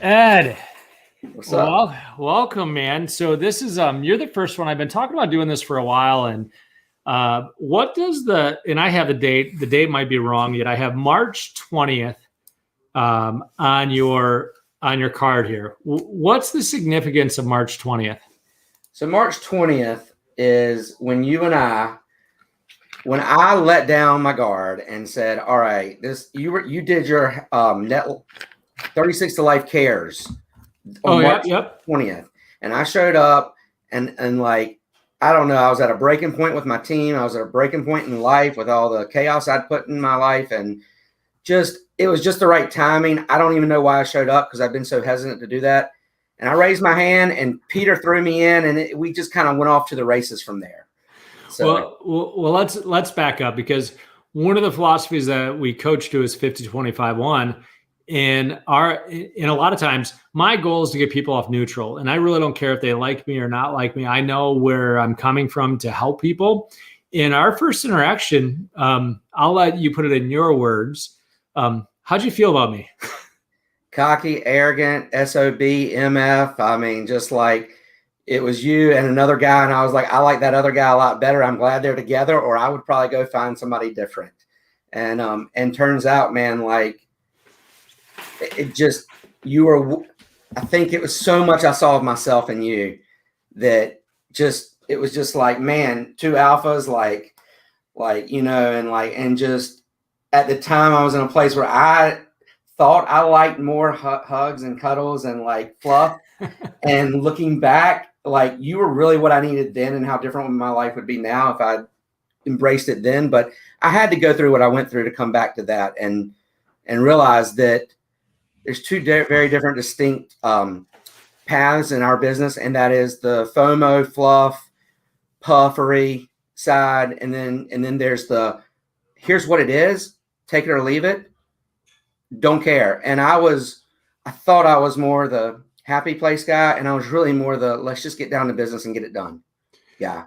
Ed, What's up? well, welcome, man. So this is you're the first one. I've been talking about doing this for a while, and what does and I have the date. The date might be wrong yet. I have March 20th on your card here. What's the significance of March 20th? So March 20th is when I let down my guard and said, "All right, you did your net 36 to life cares Oh on yeah, March yep. 20th," and I showed up and like I don't know, I was at a breaking point with my team. I was at a breaking point in life with all the chaos I'd put in my life, and just it was just the right timing. I don't even know why I showed up because I've been so hesitant to do that. And I raised my hand, and Peter threw me in, and we just kind of went off to the races from there. So, Well, let's back up because one of the philosophies that we coach to is 50-25-1. And a lot of times my goal is to get people off neutral. And I really don't care if they like me or not like me. I know where I'm coming from to help people. In our first interaction, I'll let you put it in your words. How'd you feel about me? cocky, arrogant, SOB, MF. I mean, just like it was you and another guy. And I was like, I like that other guy a lot better. I'm glad they're together, or I would probably go find somebody different. And turns out, man, like it just, you were, I think it was so much I saw of myself in you that it was just like, man, two alphas, and just at the time I was in a place where I thought I liked more hugs and cuddles and like fluff. And looking back, like you were really what I needed then, and how different my life would be now if I embraced it then. But I had to go through what I went through to come back to that and realize that there's two very different, distinct paths in our business, and that is the FOMO, fluff, puffery side, and then there's the here's what it is, take it or leave it, don't care. And I thought I was more the happy place guy, and I was really more the let's just get down to business and get it done. Yeah.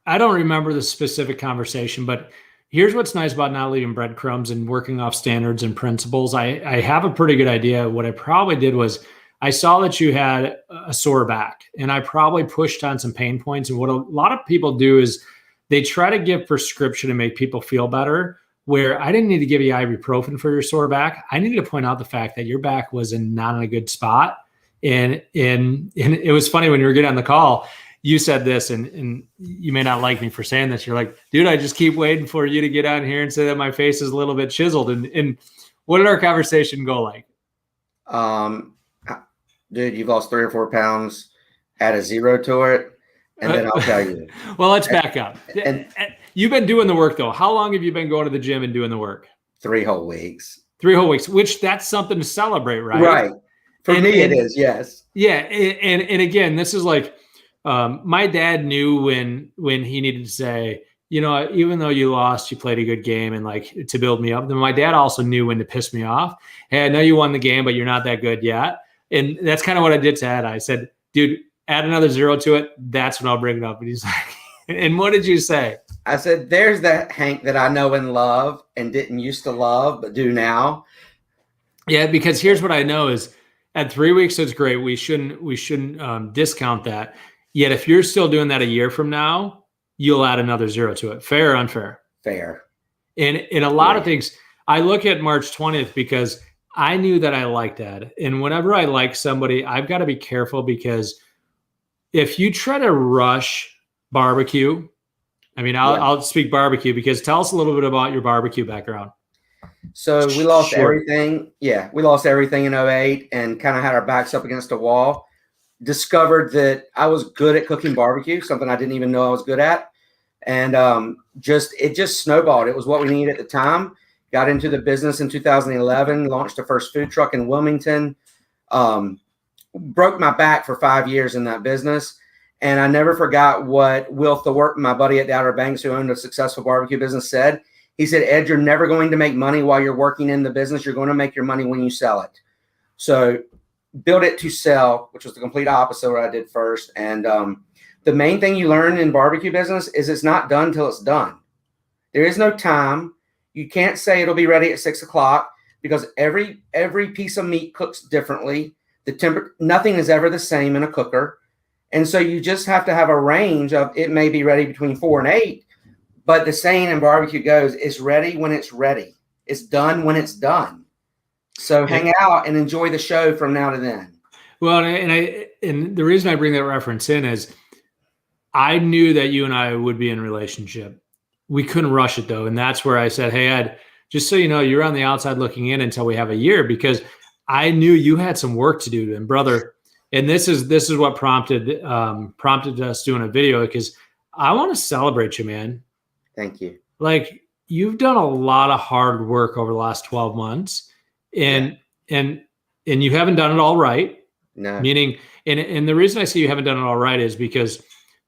I don't remember the specific conversation, but here's what's nice about not leaving breadcrumbs and working off standards and principles. I have a pretty good idea. What I probably did was I saw that you had a sore back, and I probably pushed on some pain points. And what a lot of people do is they try to give prescription to make people feel better. Where I didn't need to give you ibuprofen for your sore back. I needed to point out the fact that your back was not in a good spot. And it was funny when you were getting on the call, you said this, and you may not like me for saying this. You're like, dude, I just keep waiting for you to get on here and say that my face is a little bit chiseled. And what did our conversation go like? Um, dude, you've lost 3 or 4 pounds. Add a zero to it, and then I'll tell you. Well, let's back up. And You've been doing the work though. How long have you been going to the gym and doing the work? 3 whole weeks. 3 whole weeks, which that's something to celebrate, right? Right. For me, it is. Yes. Yeah, and again, this is like my dad knew when he needed to say, even though you lost, you played a good game, and like to build me up. Then my dad also knew when to piss me off. Hey, I know you won the game, but you're not that good yet. And that's kind of what I did to Ed. I said, dude, add another zero to it. That's when I'll bring it up. And he's like, and what did you say? I said, there's that Hank that I know and love and didn't used to love, but do now. Yeah, because here's what I know is at 3 weeks, it's great. We shouldn't discount that. Yet if you're still doing that a year from now, you'll add another zero to it. Fair or unfair? Fair. And in a lot of things, I look at March 20th because I knew that I liked Ed. And whenever I like somebody, I've got to be careful because if you try to rush barbecue, I mean, I'll speak barbecue because tell us a little bit about your barbecue background. So we lost everything. Yeah, we lost everything in 08 and kind of had our backs up against a wall. Discovered that I was good at cooking barbecue, something I didn't even know I was good at. And it just snowballed. It was what we needed at the time. Got into the business in 2011, launched the first food truck in Wilmington. Broke my back for 5 years in that business. And I never forgot what Will Thornton, my buddy at the Outer Banks, who owned a successful barbecue business, said. He said, Ed, you're never going to make money while you're working in the business. You're going to make your money when you sell it. So build it to sell, which was the complete opposite of what I did first. And the main thing you learn in barbecue business is it's not done till it's done. There is no time. You can't say it'll be ready at 6 o'clock. because every piece of meat cooks differently. Nothing is ever the same in a cooker. And so you just have to have a range of, it may be ready between 4 and 8, but the saying in barbecue goes, it's ready when it's ready. It's done when it's done. So hang out and enjoy the show from now to then. Well, and the reason I bring that reference in is I knew that you and I would be in a relationship. We couldn't rush it though. And that's where I said, hey, Ed, just so you know, you're on the outside looking in until we have a year, because I knew you had some work to do. And brother, and this is what prompted us doing a video, because I want to celebrate you, man. Thank you. Like, you've done a lot of hard work over the last 12 months, and you haven't done it all right. No. Meaning, and the reason I say you haven't done it all right is because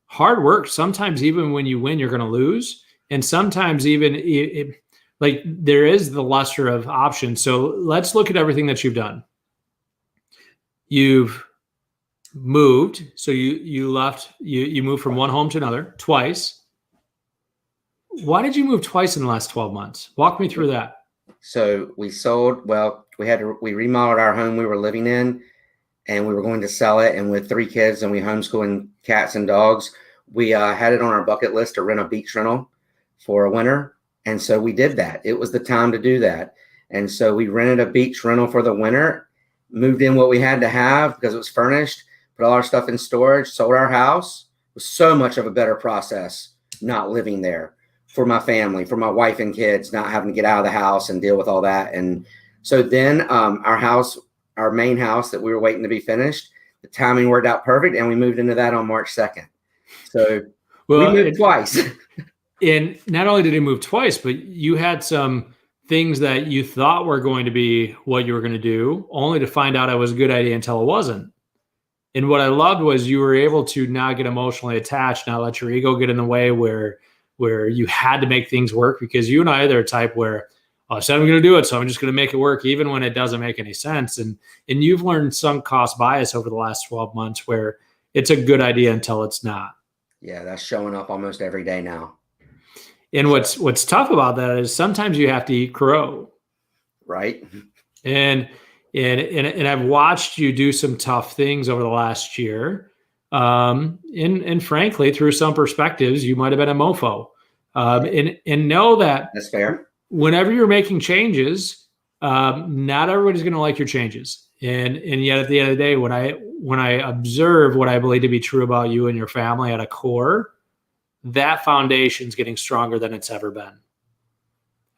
hard work, sometimes even when you win, you're going to lose. And sometimes even like there is the lesser of options. So let's look at everything that you've done. You've moved. So you left, you moved from one home to another twice. Why did you move twice in the last 12 months? Walk me through that. So we sold, we remodeled our home we were living in, and we were going to sell it. And with 3 kids and we homeschooling cats and dogs, we had it on our bucket list to rent a beach rental for a winter. And so we did that. It was the time to do that. And so we rented a beach rental for the winter, moved in what we had to have because it was furnished, put all our stuff in storage, sold our house. It was so much of a better process not living there for my family, for my wife and kids, not having to get out of the house and deal with all that. And so then our main house that we were waiting to be finished, the timing worked out perfect, and we moved into that on March 2nd. So we moved twice. And not only did he move twice, but you had some things that you thought were going to be what you were going to do, only to find out it was a good idea until it wasn't. And what I loved was you were able to not get emotionally attached, not let your ego get in the way where you had to make things work, because you and I are the type where, I said I'm going to do it, so I'm just going to make it work, even when it doesn't make any sense. And you've learned sunk cost bias over the last 12 months where it's a good idea until it's not. Yeah, that's showing up almost every day now. And what's tough about that is sometimes you have to eat crow. Right. And I've watched you do some tough things over the last year. And frankly, through some perspectives, you might have been a mofo. And know that that's fair. Whenever you're making changes, not everybody's going to like your changes. And yet at the end of the day, when I observe what I believe to be true about you and your family at a core, that foundation's getting stronger than it's ever been.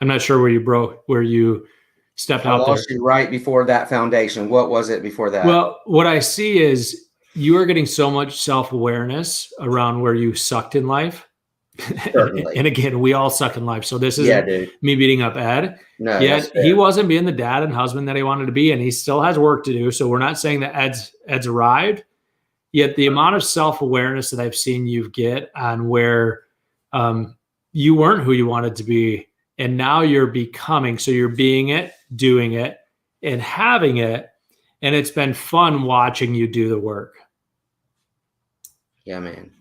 I'm not sure where you stepped out there. I lost you right before that foundation. What was it before that? Well, what I see is you are getting so much self-awareness around where you sucked in life. And again, we all suck in life. So this isn't me beating up Ed. No, yet he wasn't being the dad and husband that he wanted to be, and he still has work to do. So we're not saying that Ed's arrived. Yet the amount of self-awareness that I've seen you get on where you weren't who you wanted to be, and now you're becoming. So you're being it, doing it, and having it. And it's been fun watching you do the work. Yeah, man.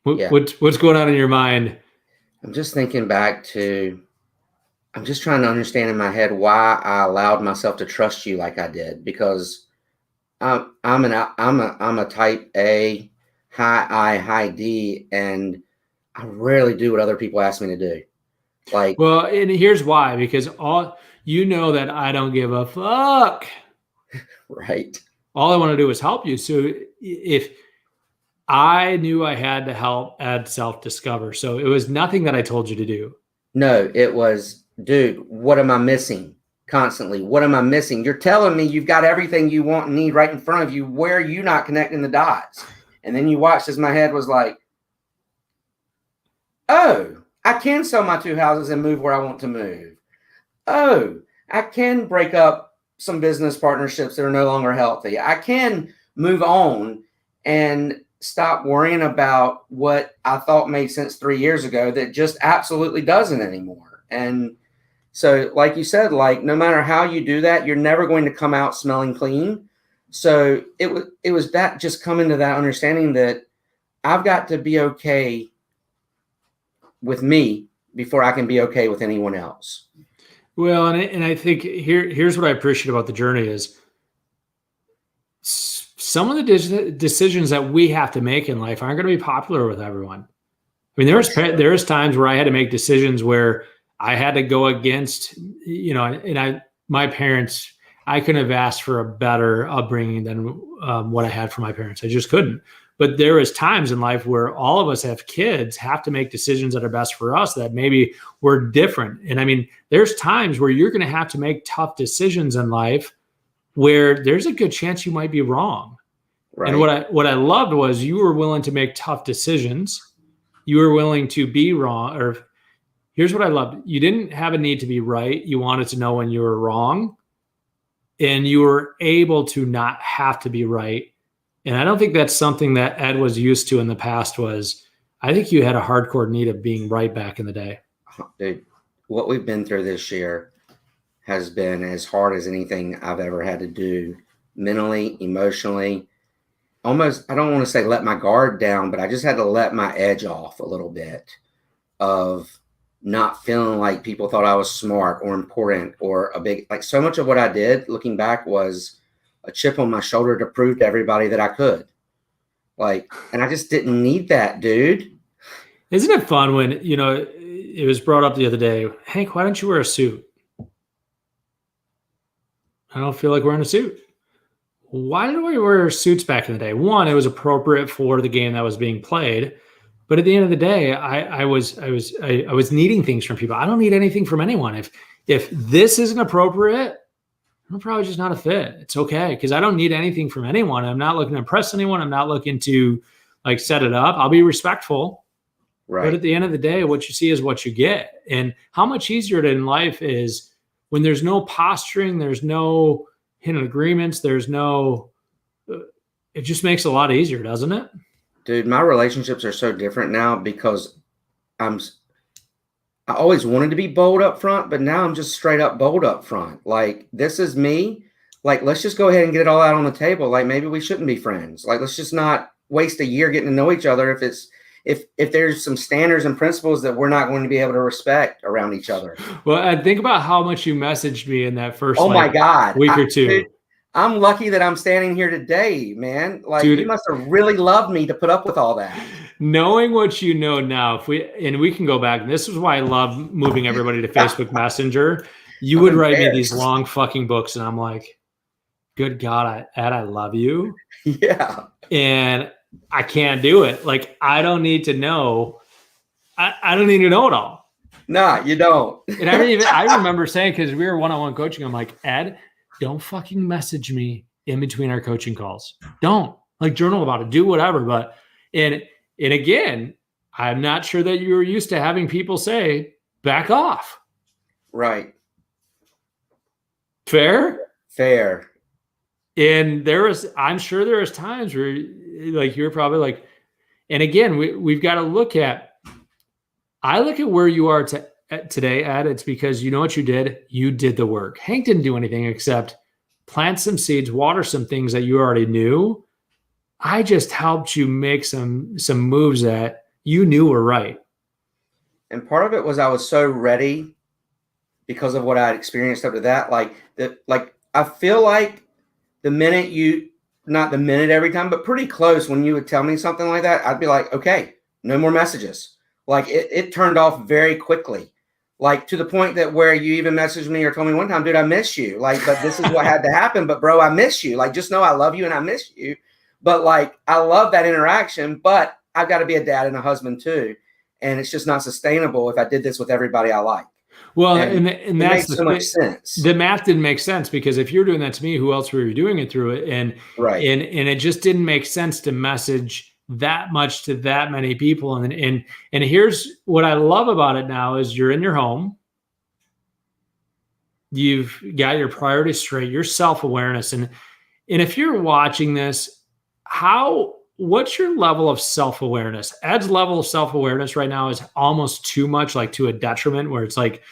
What's going on in your mind? I'm just thinking back to, I'm just trying to understand in my head why I allowed myself to trust you like I did, because I'm a type A, high I, high D, and I rarely do what other people ask me to do. Well, and here's why, because that I don't give a fuck. Right. All I want to do is help you. So if I knew I had to help Ed self-discover. So it was nothing that I told you to do. No, it was, dude, what am I missing? Constantly, what am I missing? You're telling me you've got everything you want and need right in front of you. Where are you not connecting the dots? And then you watched as my head was like, oh, I can sell my 2 houses and move where I want to move. Oh, I can break up some business partnerships that are no longer healthy. I can move on and stop worrying about what I thought made sense 3 years ago that just absolutely doesn't anymore. And so, like you said, no matter how you do that, you're never going to come out smelling clean. So it was that, just coming to that understanding that I've got to be okay with me before I can be okay with anyone else. Well, and I think here's what I appreciate about the journey is some of the decisions that we have to make in life aren't going to be popular with everyone. I mean, there's times where I had to make decisions where I had to go against, my parents, I couldn't have asked for a better upbringing than what I had from my parents. I just couldn't. But there is times in life where all of us have kids have to make decisions that are best for us that maybe we're different. And I mean, there's times where you're going to have to make tough decisions in life where there's a good chance you might be wrong. Right. And what I loved was you were willing to make tough decisions. You were willing to be wrong. Or here's what I loved. You didn't have a need to be right. You wanted to know when you were wrong. And you were able to not have to be right. And I don't think that's something that Ed was used to in the past. I think you had a hardcore need of being right back in the day. Dude, what we've been through this year has been as hard as anything I've ever had to do mentally, emotionally. Almost, I don't want to say let my guard down, but I just had to let my edge off a little bit of not feeling like people thought I was smart or important or like so much of what I did looking back was a chip on my shoulder to prove to everybody that I could. And I just didn't need that, dude. Isn't it fun when, it was brought up the other day, Hank, why don't you wear a suit? I don't feel like wearing a suit. Why did we wear suits back in the day? One, it was appropriate for the game that was being played. But at the end of the day, I was needing things from people. I don't need anything from anyone. If this isn't appropriate, I'm probably just not a fit. It's okay because I don't need anything from anyone. I'm not looking to impress anyone. I'm not looking to set it up. I'll be respectful. Right. But at the end of the day, what you see is what you get. And how much easier it in life is when there's no posturing, there's no hidden agreements, it just makes it a lot easier, doesn't it? Dude, my relationships are so different now because I always wanted to be bold up front, but now I'm just straight up bold up front. This is me. Let's just go ahead and get it all out on the table. Maybe we shouldn't be friends. Let's just not waste a year getting to know each other if there's some standards and principles that we're not going to be able to respect around each other. Well, and think about how much you messaged me in that first my God, week or two. Dude, I'm lucky that I'm standing here today, man. Dude, you must have really loved me to put up with all that. Knowing what you know now, we can go back, and this is why I love moving everybody to Facebook Messenger. You would write me these long fucking books, and I'm like, good God, I love you. Yeah. And I can't do it. I don't need to know. I don't need to know it all. Nah, you don't. And I remember saying, because we were one-on-one coaching, I'm like, Ed, don't fucking message me in between our coaching calls. Don't journal about it, do whatever. But, and again, I'm not sure that you were used to having people say, back off. Right. Fair. And I'm sure there was times where you're probably and again, we've got to I look at where you are today, Ed. It's because you know what you did? You did the work. Hank didn't do anything except plant some seeds, water some things that you already knew. I just helped you make some moves that you knew were right. And part of it was I was so ready because of what I had experienced up to that. I feel like the minute not the minute every time, but pretty close when you would tell me something like that, I'd be like, okay, no more messages. It turned off very quickly. To the point that where you even messaged me or told me one time, dude, I miss you. But this is what had to happen. But bro, I miss you. Just know I love you and I miss you. But I love that interaction, but I've got to be a dad and a husband too. And it's just not sustainable if I did this with everybody I like. Well, and that's makes so much sense. The math didn't make sense because if you're doing that to me, who else were you doing it through it? And right. And it just didn't make sense to message that much to that many people. And here's what I love about it now is you're in your home. You've got your priorities straight, your self-awareness. And if you're watching this, what's your level of self-awareness? Ed's level of self-awareness right now is almost too much, to a detriment where it's like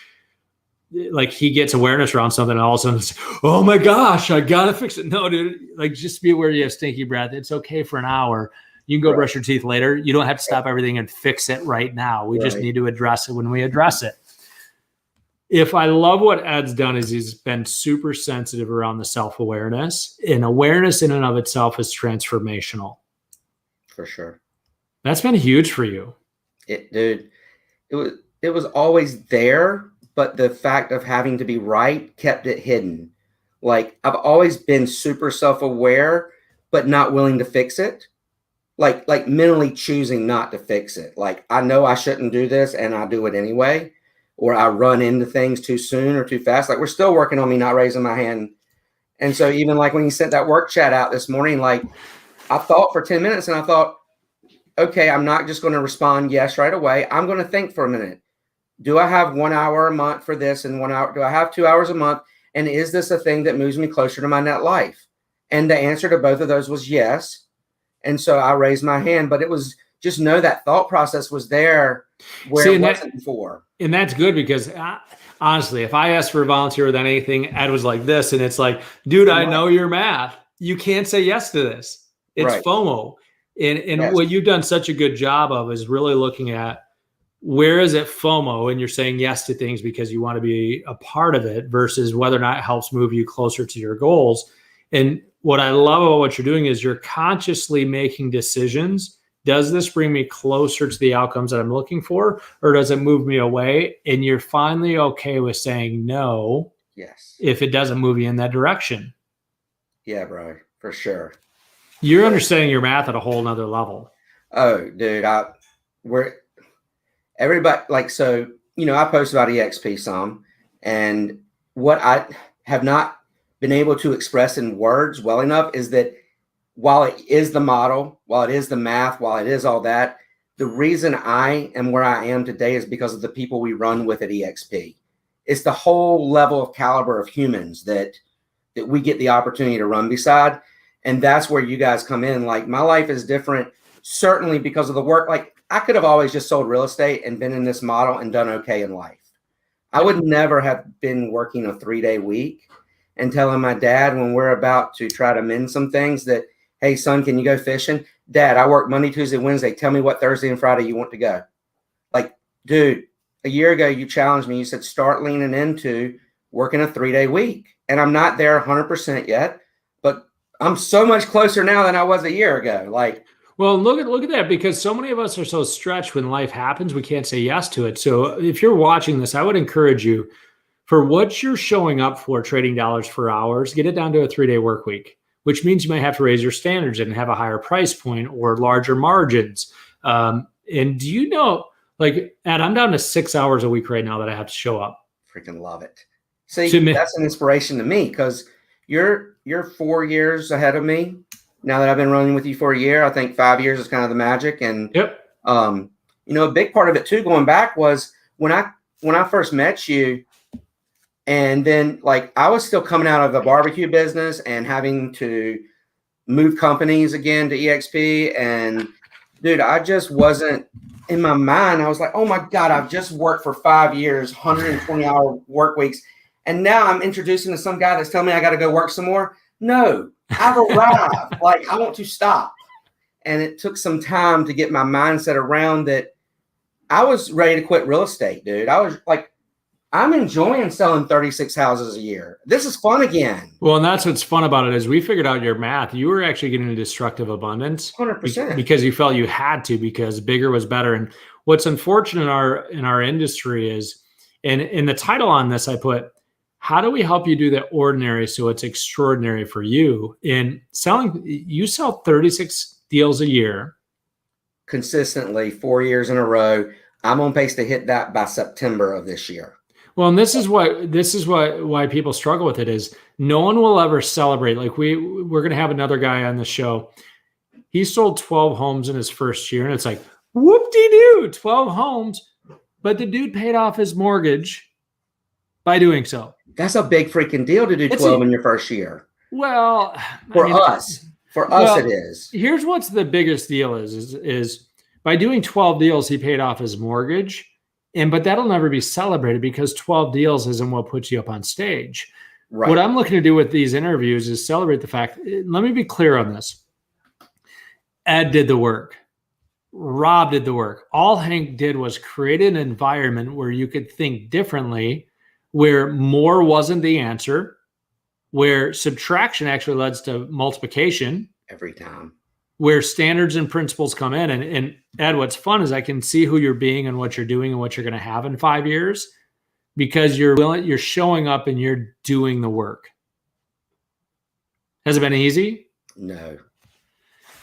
he gets awareness around something and all of a sudden it's, oh my gosh, I gotta fix it. No, dude, just be aware you have stinky breath. It's okay for an hour. You can go brush your teeth later. You don't have to stop everything and fix it right now. We just need to address it when we address it. if I love what Ed's done is he's been super sensitive around the self-awareness, and awareness in and of itself is transformational. For sure. That's been huge for you. Dude, it was always there, but the fact of having to be right kept it hidden. Like, I've always been super self-aware, but not willing to fix it. Like mentally choosing not to fix it. Like, I know I shouldn't do this and I do it anyway, or I run into things too soon or too fast. Like, we're still working on me not raising my hand. And so even like when you sent that work chat out this morning, like, I thought for 10 minutes and I thought, okay, I'm not just going to respond yes right away. I'm going to think for a minute. Do I have 1 hour a month for this and 1 hour? Do I have 2 hours a month? And is this a thing that moves me closer to my net life? And the answer to both of those was yes. And so I raised my hand, but it was just know that thought process was there where it wasn't before. And that's good because honestly, if I asked for a volunteer with anything, Ed was like this. And it's like, dude, I know your math. You can't say yes to this. It's FOMO. And yes. What you've done such a good job of is really looking at where is it FOMO and you're saying yes to things because you want to be a part of it versus whether or not it helps move you closer to your goals. And what I love about what you're doing is you're consciously making decisions. Does this bring me closer to the outcomes that I'm looking for, or does it move me away? And you're finally okay with saying no. Yes. If it doesn't move you in that direction. Yeah, bro, for sure. You're understanding your math at a whole nother level. Oh, dude, everybody, like, so, I post about EXP some, and what I have not been able to express in words well enough is that while it is the model, while it is the math, while it is all that, the reason I am where I am today is because of the people we run with at EXP. It's the whole level of caliber of humans that we get the opportunity to run beside. And that's where you guys come in. Like, my life is different, certainly because of the work. Like, I could have always just sold real estate and been in this model and done okay in life. I would never have been working a 3-day week and telling my dad when we're about to try to mend some things that, hey, son, can you go fishing? Dad, I work Monday, Tuesday, Wednesday. Tell me what Thursday and Friday you want to go. Like, dude, a year ago, you challenged me. You said, start leaning into working a 3-day week. And I'm not there 100% yet, but I'm so much closer now than I was a year ago. Like, well, look at that, because so many of us are so stretched when life happens, we can't say yes to it. So if you're watching this, I would encourage you, for what you're showing up for, trading dollars for hours, get it down to a 3-day work week, which means you might have to raise your standards and have a higher price point or larger margins. And do you know, like, Ed, I'm down to 6 hours a week right now that I have to show up. Freaking love it. See, that's an inspiration to me because you're 4 years ahead of me. Now that I've been running with you for a year, I think 5 years is kind of the magic. And, a big part of it too, going back, was when I first met you, and then, like, I was still coming out of the barbecue business and having to move companies again to EXP. And dude, I just wasn't in my mind. I was like, oh my God, I've just worked for 5 years, 120-hour work weeks. And now I'm introducing to some guy that's telling me I got to go work some more. No, I've arrived. Like, I want to stop. And it took some time to get my mindset around that. I was ready to quit real estate, dude. I was like, I'm enjoying selling 36 houses a year. This is fun again. Well, and that's what's fun about it is we figured out your math. You were actually getting a destructive abundance 100% because you felt you had to, because bigger was better. And what's unfortunate in our industry is, and in the title on this, I put, how do we help you do the ordinary so it's extraordinary for you? In selling, you sell 36 deals a year. Consistently, 4 years in a row. I'm on pace to hit that by September of this year. Well, and this is why people struggle with it is no one will ever celebrate. Like we're going to have another guy on the show. He sold 12 homes in his first year, and it's like, whoop-de-doo, 12 homes. But the dude paid off his mortgage by doing so. That's a big freaking deal to do 12 in your first year. Well, for us it is. Here's what's the biggest deal is by doing 12 deals, he paid off his mortgage. But that'll never be celebrated because 12 deals isn't what puts you up on stage. Right. What I'm looking to do with these interviews is celebrate the fact. Let me be clear on this. Ed did the work. Rob did the work. All Hank did was create an environment where you could think differently, where more wasn't the answer, where subtraction actually leads to multiplication every time, where standards and principles come in. And Ed, what's fun is I can see who you're being and what you're doing and what you're going to have in 5 years, because you're showing up and you're doing the work. Has it been easy? No.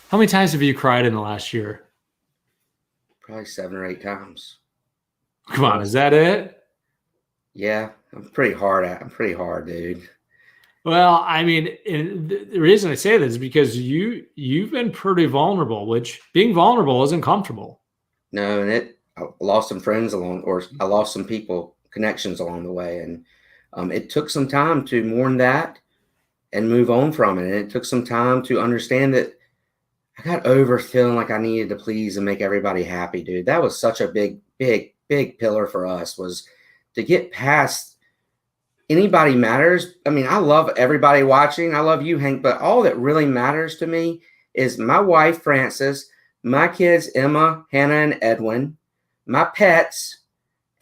How many times have you cried in the last year? Probably 7 or 8 times. Come on, is that it? Yeah, I'm pretty hard, dude. Well, I mean, the reason I say this is because you've been pretty vulnerable, which being vulnerable isn't comfortable. No, and I lost some friends I lost some people, connections along the way, and it took some time to mourn that and move on from it. And it took some time to understand that I got over feeling like I needed to please and make everybody happy, dude. That was such a big pillar for us, was to get past anybody matters. I mean, I love everybody watching. I love you, Hank, but all that really matters to me is my wife, Frances, my kids, Emma, Hannah, and Edwin, my pets,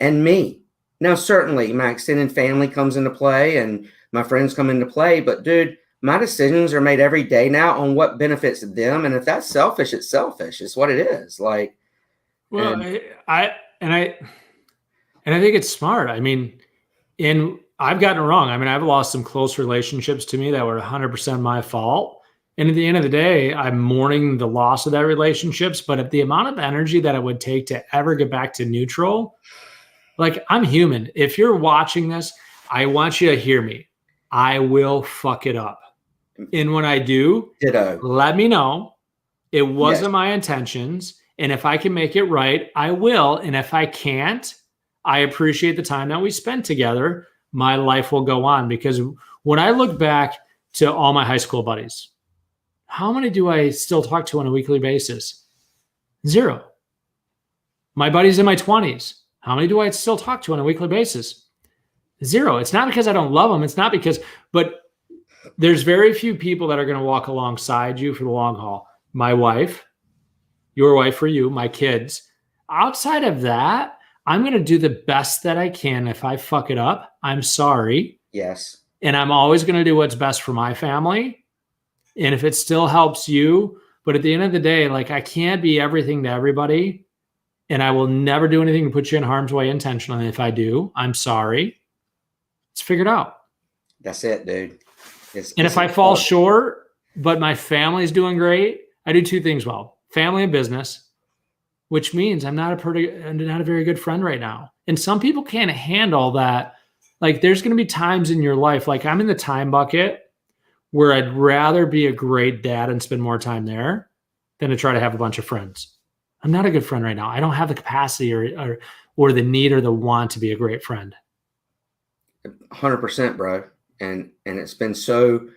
and me. Now, certainly my extended family comes into play and my friends come into play, but dude, my decisions are made every day now on what benefits them. And if that's selfish, it's selfish. It's what it is. Like, well, I think it's smart. I mean, I've gotten it wrong. I mean, I've lost some close relationships to me that were 100% my fault. And at the end of the day, I'm mourning the loss of that relationships. But at the amount of energy that it would take to ever get back to neutral, like, I'm human. If you're watching this, I want you to hear me. I will fuck it up. And when I do, ditto. Let me know. It wasn't my intentions. And if I can make it right, I will. And if I can't, I appreciate the time that we spent together. My life will go on, because when I look back to all my high school buddies, how many do I still talk to on a weekly basis? 0. My buddies in my 20s, how many do I still talk to on a weekly basis? 0. It's not because I don't love them. It's not because, but there's very few people that are going to walk alongside you for the long haul. My wife, your wife for you, my kids. Outside of that, I'm going to do the best that I can. If I fuck it up, I'm sorry. Yes. And I'm always going to do what's best for my family. And if it still helps you, but at the end of the day, like, I can't be everything to everybody. And I will never do anything to put you in harm's way intentionally. If I do, I'm sorry. It's figured out. That's it, dude. And if I fall short, but my family's doing great, I do 2 things well: family and business, which means I'm not a very good friend right now. And some people can't handle that. Like, there's going to be times in your life, like I'm in the time bucket, where I'd rather be a great dad and spend more time there than to try to have a bunch of friends. I'm not a good friend right now. I don't have the capacity or the need or the want to be a great friend. 100%, bro. And it's been so,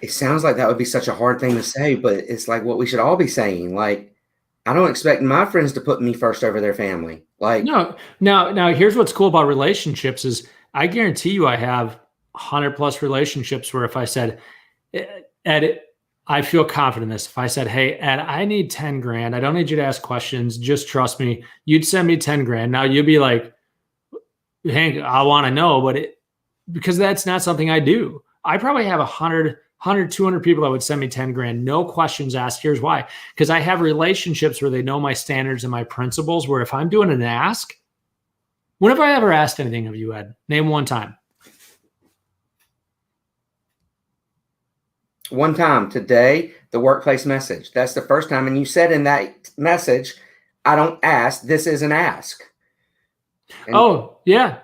it sounds like that would be such a hard thing to say, but it's like what we should all be saying. Like, I don't expect my friends to put me first over their family. Like, no. Now here's what's cool about relationships is I guarantee you I have 100+ relationships where if I said, Ed, I feel confident in this. If I said, hey, Ed, I need 10 grand. I don't need you to ask questions. Just trust me. You'd send me 10 grand. Now you'd be like, Hank, I want to know, but because that's not something I do. I probably have 100, 200 people that would send me 10 grand. No questions asked. Here's why. Because I have relationships where they know my standards and my principles, where if I'm doing an ask, when have I ever asked anything of you, Ed? Name one time. One time today, the workplace message. That's the first time. And you said in that message, I don't ask. This is an ask. And yeah.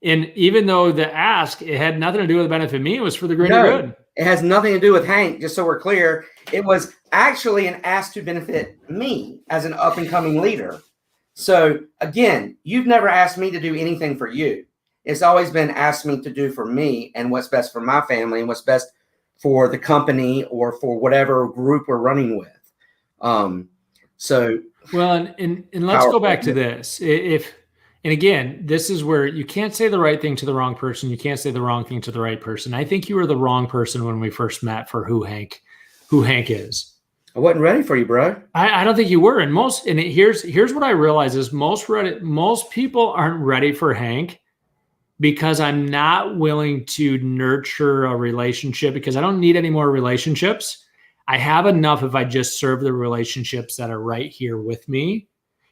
And even though the ask, it had nothing to do with the benefit of me, it was for the greater good. It has nothing to do with Hank, just so we're clear. It was actually an ask to benefit me as an up and coming leader. So again, you've never asked me to do anything for you. It's always been asked me to do for me and what's best for my family and what's best for the company or for whatever group we're running with. Well, and let's go back to this. And again, this is where you can't say the right thing to the wrong person. You can't say the wrong thing to the right person. I think you were the wrong person when we first met for who Hank is. I wasn't ready for you, bro. I don't think you were. And here's what I realize is most people aren't ready for Hank because I'm not willing to nurture a relationship because I don't need any more relationships. I have enough if I just serve the relationships that are right here with me.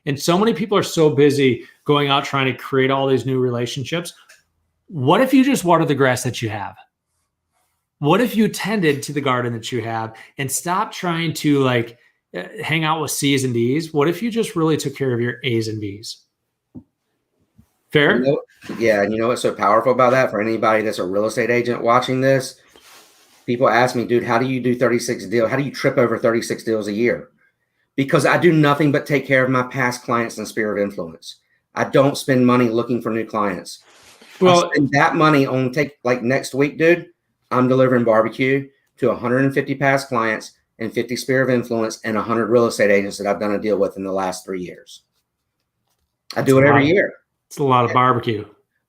And so many people are so busy going out trying to create all these new relationships. What if you just water the grass that you have? What if you tended to the garden that you have and stop trying to like hang out with C's and D's? What if you just really took care of your A's and B's? Fair? Yeah. And you know what's so powerful about that for anybody that's a real estate agent watching this? People ask me, dude, how do you do 36 deals? How do you trip over 36 deals a year? Because I do nothing but take care of my past clients and sphere of influence. I don't spend money looking for new clients. Well, I spend that money on like next week, dude, I'm delivering barbecue to 150 past clients and 50 sphere of influence and 100 real estate agents that I've done a deal with in the last 3 years. I do it every year. It's a lot of barbecue.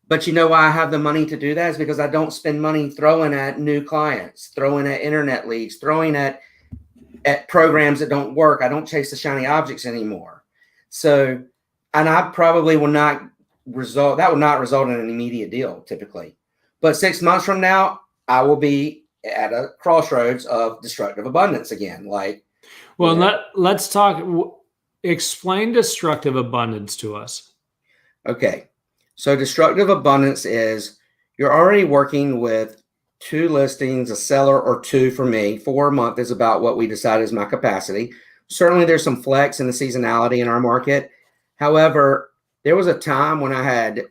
But you know why I have the money to do that is because I don't spend money throwing at new clients, throwing at internet leads, throwing at programs that don't work. I don't chase the shiny objects anymore. So, and I probably will not result in an immediate deal typically. But 6 months from now, I will be at a crossroads of destructive abundance again. Let's talk, explain destructive abundance to us. Okay. So destructive abundance is you're already working with 2 listings, a seller or 2 for me. 4 a month is about what we decide is my capacity. Certainly there's some flex in the seasonality in our market. However, there was a time when I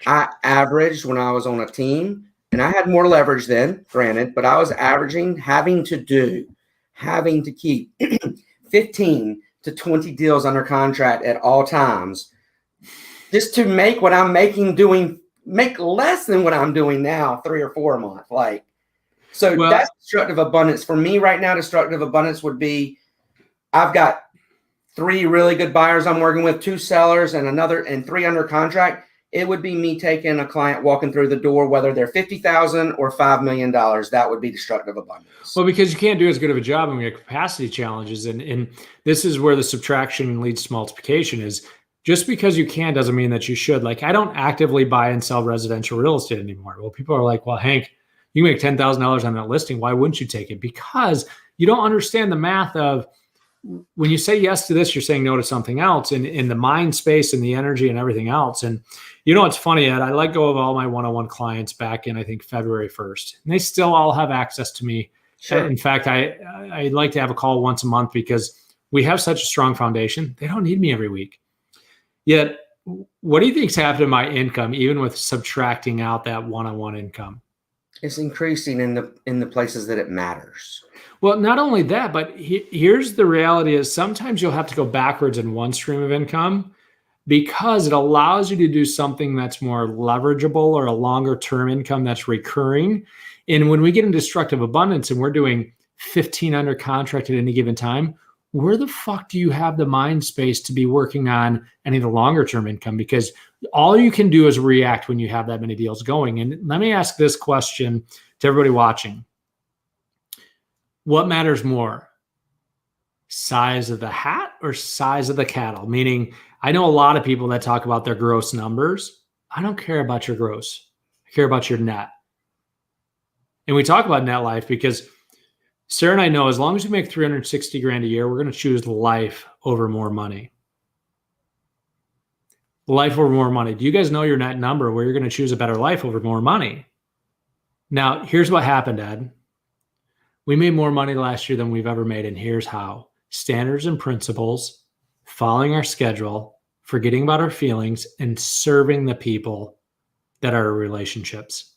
averaged when I was on a team, and I had more leverage then, granted, but I was averaging having to keep 15 to 20 deals under contract at all times just to make what I'm making make less than what I'm doing now, 3 or 4 a month. That's destructive abundance. For me right now, destructive abundance would be, I've got 3 really good buyers I'm working with, 2 sellers and 3 under contract. It would be me taking a client walking through the door, whether they're $50,000 or $5 million. That would be destructive abundance. Well, because you can't do as good of a job and we have capacity challenges. And this is where the subtraction leads to multiplication is, just because you can doesn't mean that you should. Like, I don't actively buy and sell residential real estate anymore. Well, people are like, well, Hank, you make $10,000 on that listing. Why wouldn't you take it? Because you don't understand the math of when you say yes to this, you're saying no to something else in the mind space and the energy and everything else. And you know, it's funny, Ed, I let go of all my one-on-one clients back in, I think, February 1st. And they still all have access to me. Sure. In fact, I like to have a call once a month because we have such a strong foundation. They don't need me every week. Yet, what do you think's happened to my income, even with subtracting out that one-on-one income? It's increasing in the places that it matters. Well, not only that, but here's the reality is sometimes you'll have to go backwards in one stream of income because it allows you to do something that's more leverageable or a longer term income that's recurring. And when we get in destructive abundance and we're doing 15 under contract at any given time, where the fuck do you have the mind space to be working on any of the longer term income? Because all you can do is react when you have that many deals going. And let me ask this question to everybody watching. What matters more? Size of the hat or size of the cattle? Meaning, I know a lot of people that talk about their gross numbers. I don't care about your gross. I care about your net. And we talk about net life because Sarah and I know as long as we make 360 grand a year, we're going to choose life over more money. Life over more money. Do you guys know your net number where you're going to choose a better life over more money? Now, here's what happened, Ed. We made more money last year than we've ever made, and here's how. Standards and principles, following our schedule, forgetting about our feelings, and serving the people that are our relationships.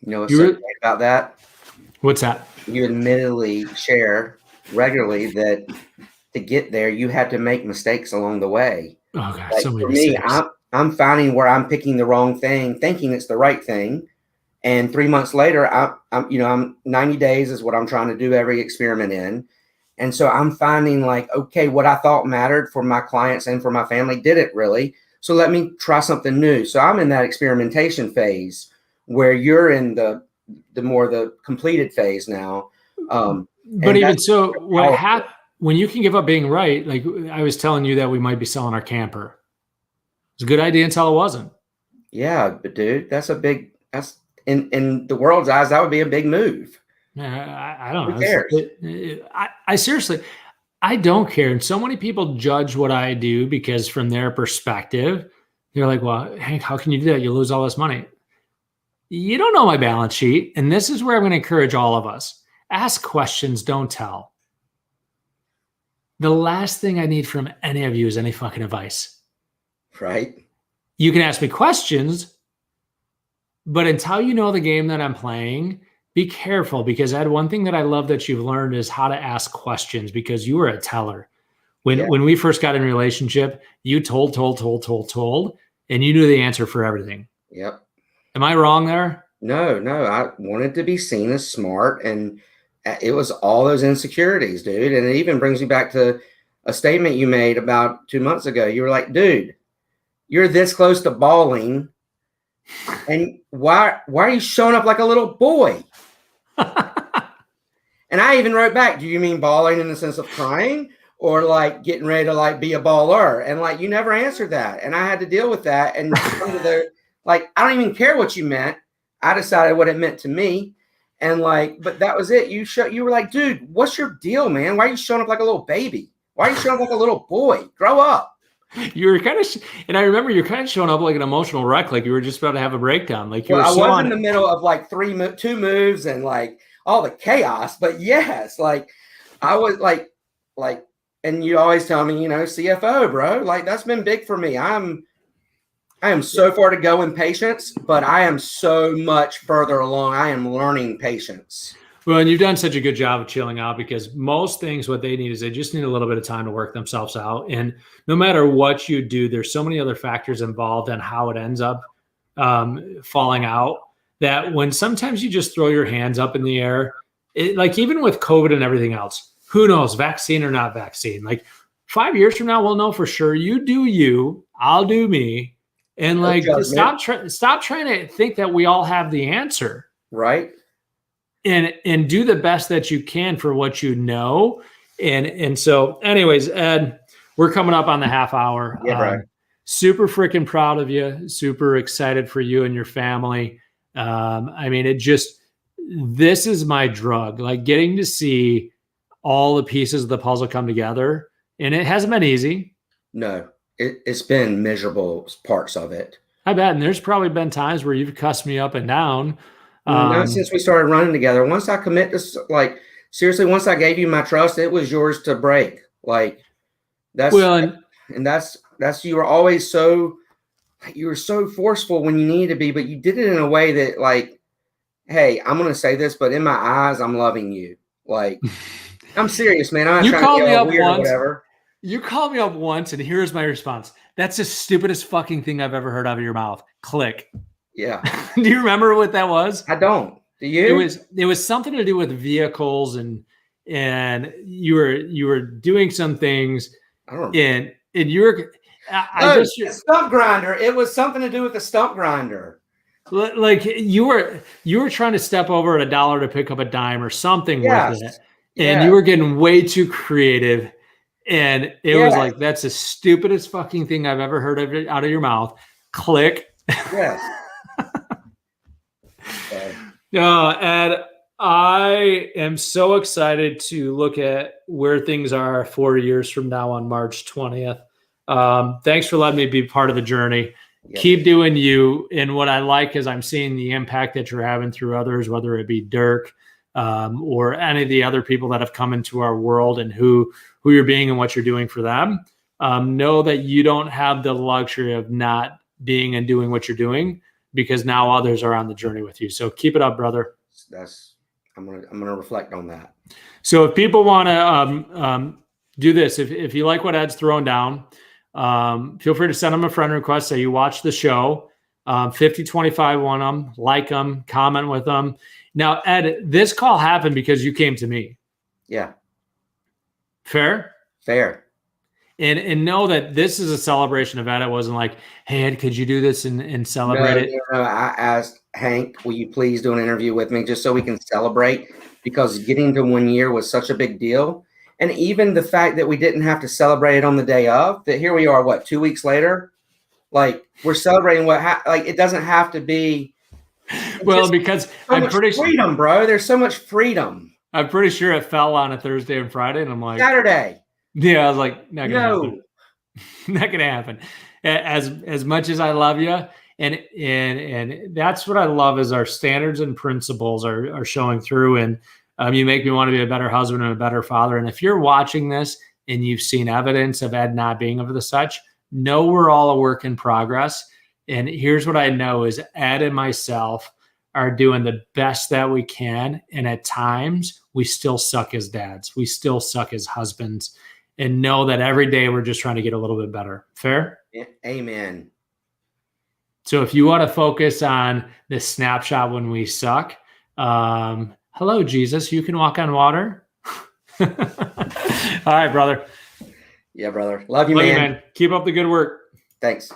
You know what's so great about that? What's that? You admittedly share regularly that to get there, you had to make mistakes along the way. Oh, God, like so many for me, mistakes. I'm finding where I'm picking the wrong thing, thinking it's the right thing. And 3 months later, I'm 90 days is what I'm trying to do every experiment in. And so I'm finding like, okay, what I thought mattered for my clients and for my family didn't really. So let me try something new. So I'm in that experimentation phase where you're in the completed phase now. But even so, when you can give up being right, like I was telling you that we might be selling our camper. was a good idea until it wasn't. Yeah, but dude, that's in the world's eyes, that would be a big move. I don't know. Who cares? I seriously, I don't care. And so many people judge what I do because from their perspective, they're like, well, Hank, how can you do that? You lose all this money. You don't know my balance sheet. And this is where I'm going to encourage all of us. Ask questions, don't tell. The last thing I need from any of you is any fucking advice. Right? You can ask me questions, but until you know the game that I'm playing, be careful, because Ed, one thing that I love that you've learned is how to ask questions, because you were a teller. When we first got in a relationship, you told, and you knew the answer for everything. Yep. Am I wrong there? No. I wanted to be seen as smart, and it was all those insecurities, dude. And it even brings me back to a statement you made about 2 months ago. You were like, dude, you're this close to balling, and why are you showing up like a little boy? And I even wrote back, do you mean balling in the sense of crying, or like getting ready to like be a baller? And like, you never answered that. And I had to deal with that. And like, I don't even care what you meant. I decided what it meant to me. And like, but that was it. You were like, dude, what's your deal, man? Why are you showing up like a little baby? Why are you showing up like a little boy? Grow up. You were kind of, and I remember you're kind of showing up like an emotional wreck, like you were just about to have a breakdown. Like you were. I was in the middle of like two moves and like all the chaos. But yes, like I was like, and you always tell me, CFO, bro, like that's been big for me. I am so far to go in patience, but I am so much further along. I am learning patience. Well, and you've done such a good job of chilling out, because most things, what they need is they just need a little bit of time to work themselves out. And no matter what you do, there's so many other factors involved in how it ends up falling out, that when sometimes you just throw your hands up in the air, like even with COVID and everything else, who knows, vaccine or not vaccine, like 5 years from now, we'll know for sure. You do you, I'll do me. And like, stop trying to think that we all have the answer. Right. And do the best that you can for what you know. And so anyways, Ed, we're coming up on the half hour. Yeah, right. Super freaking proud of you. Super excited for you and your family. I mean, this is my drug, like getting to see all the pieces of the puzzle come together. And it hasn't been easy. No, it's been miserable parts of it. I bet. And there's probably been times where you've cussed me up and down. Not since we started running together. Once I commit to, like, seriously, once I gave you my trust, it was yours to break. Like, that's you were always you were so forceful when you needed to be, but you did it in a way that, like, hey, I'm going to say this, but in my eyes, I'm loving you. Like, I'm serious, man. I'm not trying to get weird or whatever. You called me up once, and here's my response. That's the stupidest fucking thing I've ever heard out of your mouth. Click. Yeah. Do you remember what that was? I don't. Do you? It was something to do with vehicles, and you were doing some things, and you were stump grinder. It was something to do with the stump grinder. Like you were trying to step over at $1 to pick up a dime or something with it, and you were getting way too creative, and it was like, that's the stupidest fucking thing I've ever heard of it out of your mouth. Click. Yes. Ed, I am so excited to look at where things are 4 years from now on March 20th. Thanks for letting me be part of the journey. Yeah. Keep doing you. And what I like is I'm seeing the impact that you're having through others, whether it be Dirk or any of the other people that have come into our world, and who you're being and what you're doing for them. Know that you don't have the luxury of not being and doing what you're doing, because now others are on the journey with you. So keep it up, brother. I'm gonna reflect on that. So if people want to do this, if you like what Ed's throwing down, feel free to send them a friend request. Say you watch the show, 5025 want them, like them, comment with them. Now, Ed, this call happened because you came to me. Yeah. Fair? Fair. And know that this is a celebration of Ed. It wasn't like, hey, Ed, could you do this and celebrate it? No, I asked Hank, will you please do an interview with me just so we can celebrate? Because getting to 1 year was such a big deal. And even the fact that we didn't have to celebrate it on the day of, that here we are, 2 weeks later? Like we're celebrating like it doesn't have to be. Well, because I'm pretty sure freedom, bro. There's so much freedom. I'm pretty sure it fell on a Thursday and Friday, and I'm like Saturday. Yeah, I was like, not gonna happen. Not gonna happen. As much as I love you, and that's what I love is our standards and principles are showing through, and you make me want to be a better husband and a better father. And if you're watching this and you've seen evidence of Ed not being of the such, know we're all a work in progress. And here's what I know is Ed and myself are doing the best that we can. And at times we still suck as dads. We still suck as husbands, and know that every day we're just trying to get a little bit better. Fair? Amen. So if you want to focus on this snapshot when we suck, hello, Jesus, you can walk on water. All right, brother. Yeah, brother. Love you, man. Keep up the good work. Thanks.